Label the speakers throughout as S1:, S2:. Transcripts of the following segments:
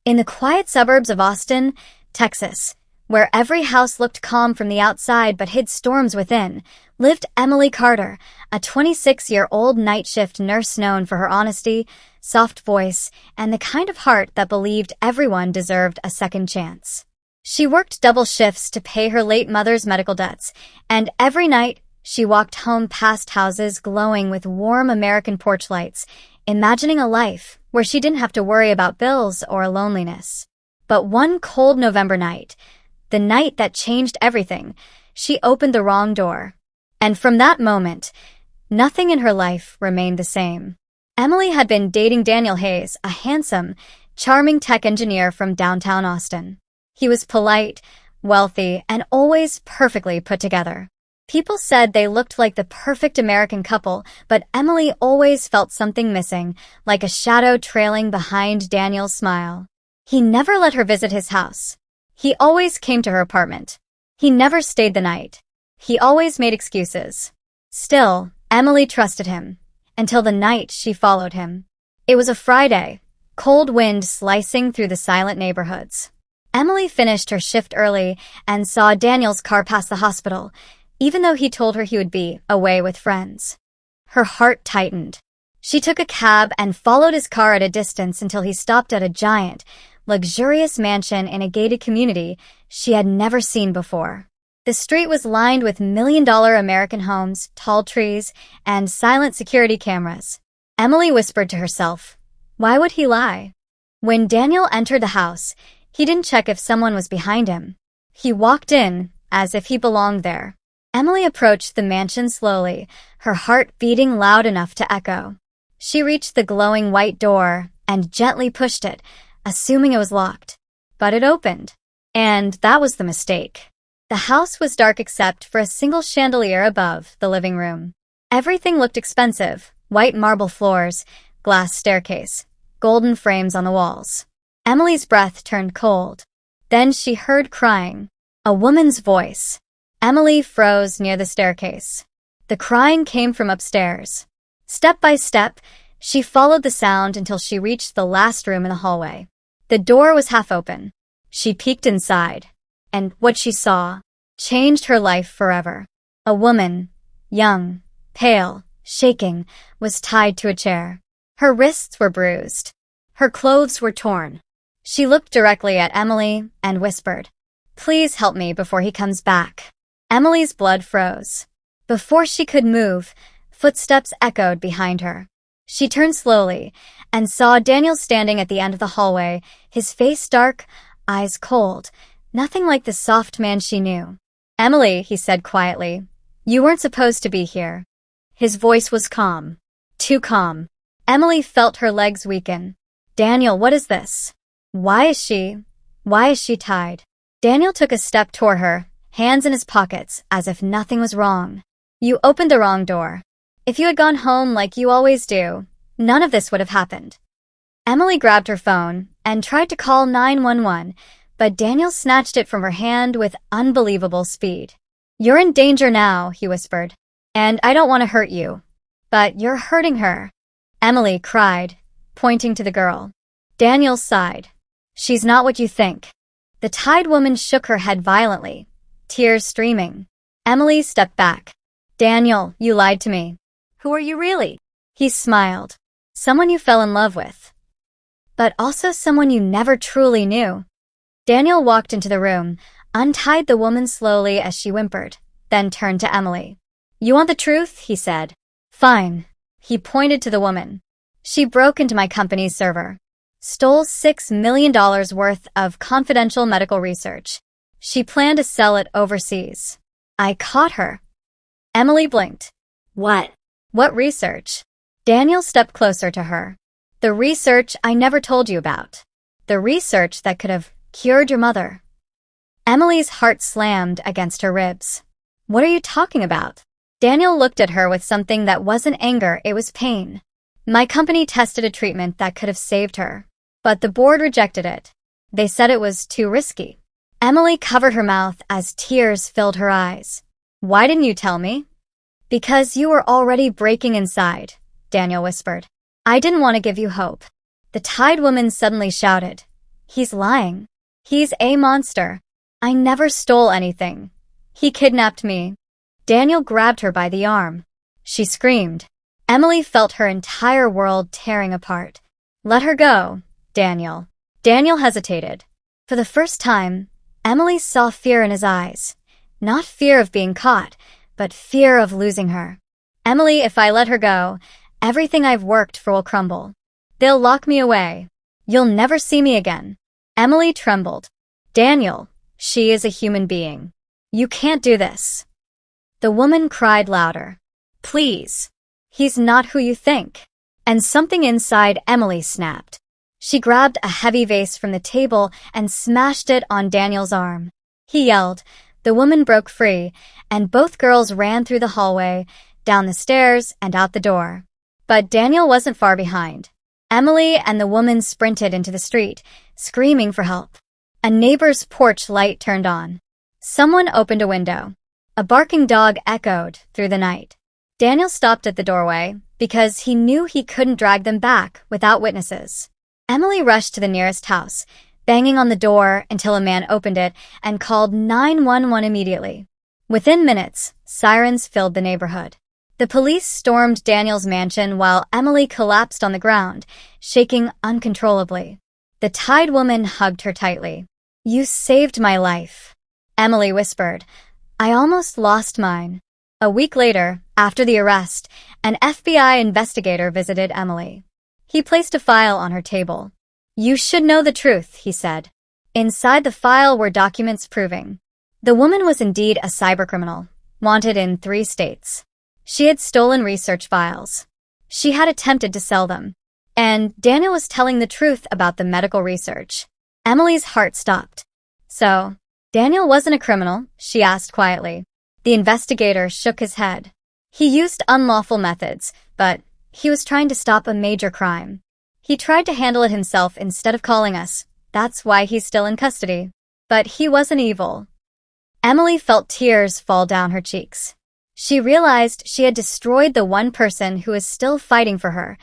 S1: In the quiet suburbs of Austin, Texas, where every house looked calm from the outside but hid storms within, lived Emily Carter, a 26-year-old night shift nurse known for her honesty, soft voice, and the kind of heart that believed everyone deserved a second chance. She worked double shifts to pay her late mother's medical debts, and every night she walked home past houses glowing with warm American porch lights, imagining a life where she didn't have to worry about bills or loneliness. But one cold November night, the night that changed everything, she opened the wrong door. And from that moment, nothing in her life remained the same. Emily had been dating Daniel Hayes, a handsome, charming tech engineer from downtown Austin. He was polite, wealthy, and always perfectly put together. People said they looked like the perfect American couple, but Emily always felt something missing, like a shadow trailing behind Daniel's smile. He never let her visit his house. He always came to her apartment. He never stayed the night. He always made excuses. Still, Emily trusted him, until the night she followed him. It was a Friday, cold wind slicing through the silent neighborhoods. Emily finished her shift early and saw Daniel's car pass the hospital, even though he told her he would be away with friends. Her heart tightened. She took a cab and followed his car at a distance until he stopped at a giant, luxurious mansion in a gated community she had never seen before. The street was lined with million-dollar American homes, tall trees, and silent security cameras. Emily whispered to herself, "Why would he lie?" When Daniel entered the house, he didn't check if someone was behind him. He walked in as if he belonged there. Emily approached the mansion slowly, her heart beating loud enough to echo. She reached the glowing white door and gently pushed it, assuming it was locked. But it opened. And that was the mistake. The house was dark except for a single chandelier above the living room. Everything looked expensive: white marble floors, glass staircase, golden frames on the walls. Emily's breath turned cold. Then she heard crying. A woman's voice. Emily froze near the staircase. The crying came from upstairs. Step by step, she followed the sound until she reached the last room in the hallway. The door was half open. She peeked inside, and what she saw changed her life forever. A woman, young, pale, shaking, was tied to a chair. Her wrists were bruised. Her clothes were torn. She looked directly at Emily and whispered, "Please help me before he comes back." Emily's blood froze. Before she could move, footsteps echoed behind her. She turned slowly and saw Daniel standing at the end of the hallway, his face dark, eyes cold, nothing like the soft man she knew. "Emily," he said quietly, "you weren't supposed to be here." His voice was calm. Too calm. Emily felt her legs weaken. "Daniel, what is this? Why is she tied?" Daniel took a step toward her, hands in his pockets, as if nothing was wrong. "You opened the wrong door. If you had gone home like you always do, none of this would have happened." Emily grabbed her phone and tried to call 911, but Daniel snatched it from her hand with unbelievable speed. "You're in danger now," he whispered, "and I don't want to hurt you, but you're hurting her." Emily cried, pointing to the girl. Daniel sighed. "She's not what you think." The tied woman shook her head violently, tears streaming. Emily stepped back. "Daniel, you lied to me." "Who are you really?" He smiled. "Someone you fell in love with, but also someone you never truly knew." Daniel walked into the room, untied the woman slowly as she whimpered, then turned to Emily. "You want the truth?" he said. "Fine." He pointed to the woman. "She broke into my company's server, stole $6 million worth of confidential medical research. She planned to sell it overseas. I caught her." Emily blinked. "What? What research?" Daniel stepped closer to her. "The research I never told you about. The research that could have cured your mother." Emily's heart slammed against her ribs. "What are you talking about?" Daniel looked at her with something that wasn't anger, it was pain. "My company tested a treatment that could have saved her, but the board rejected it. They said it was too risky." Emily covered her mouth as tears filled her eyes. "Why didn't you tell me?" "Because you were already breaking inside," Daniel whispered. "I didn't want to give you hope." The tied woman suddenly shouted, He's lying. He's a monster. I never stole anything. He kidnapped me. Daniel grabbed her by the arm. She screamed. Emily felt her entire world tearing apart. Let her go, Daniel. Daniel hesitated. For the first time, Emily saw fear in his eyes. Not fear of being caught, but fear of losing her. Emily, if I let her go, everything I've worked for will crumble. They'll lock me away. You'll never see me again. Emily trembled. Daniel, she is a human being. You can't do this. The woman cried louder. Please. He's not who you think. And something inside Emily snapped. She grabbed a heavy vase from the table and smashed it on Daniel's arm. He yelled. The woman broke free, and both girls ran through the hallway, down the stairs, and out the door. But Daniel wasn't far behind. Emily and the woman sprinted into the street, screaming for help. A neighbor's porch light turned on. Someone opened a window. A barking dog echoed through the night. Daniel stopped at the doorway because he knew he couldn't drag them back without witnesses. Emily rushed to the nearest house, banging on the door until a man opened it and called 911 immediately. Within minutes, sirens filled the neighborhood. The police stormed Daniel's mansion while Emily collapsed on the ground, shaking uncontrollably. The tied woman hugged her tightly. You saved my life, Emily whispered. I almost lost mine. A week later, after the arrest, an FBI investigator visited Emily. He placed a file on her table. You should know the truth, he said. Inside the file were documents proving the woman was indeed a cybercriminal, wanted in 3 states. She had stolen research files. She had attempted to sell them. And Daniel was telling the truth about the medical research. Emily's heart stopped. So, Daniel wasn't a criminal, she asked quietly. The investigator shook his head. He used unlawful methods, but he was trying to stop a major crime. He tried to handle it himself instead of calling us. That's why he's still in custody. But he wasn't evil. Emily felt tears fall down her cheeks. She realized she had destroyed the one person who was still fighting for her,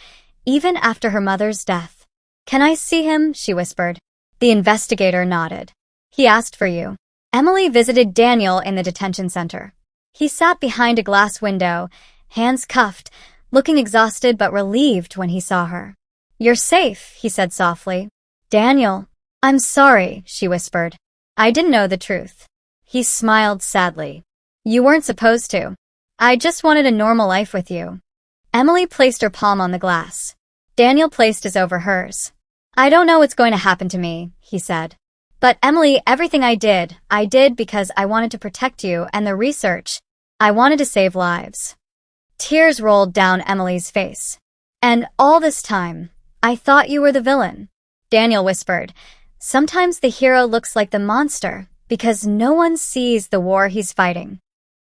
S1: even after her mother's death. Can I see him? She whispered. The investigator nodded. He asked for you. Emily visited Daniel in the detention center. He sat behind a glass window, hands cuffed, looking exhausted but relieved when he saw her. You're safe, he said softly. Daniel, I'm sorry, she whispered. I didn't know the truth. He smiled sadly. You weren't supposed to. I just wanted a normal life with you. Emily placed her palm on the glass. Daniel placed his over hers. I don't know what's going to happen to me, he said. But Emily, everything I did because I wanted to protect you and the research. I wanted to save lives. Tears rolled down Emily's face. And all this time, I thought you were the villain. Daniel whispered. Sometimes the hero looks like the monster because no one sees the war he's fighting.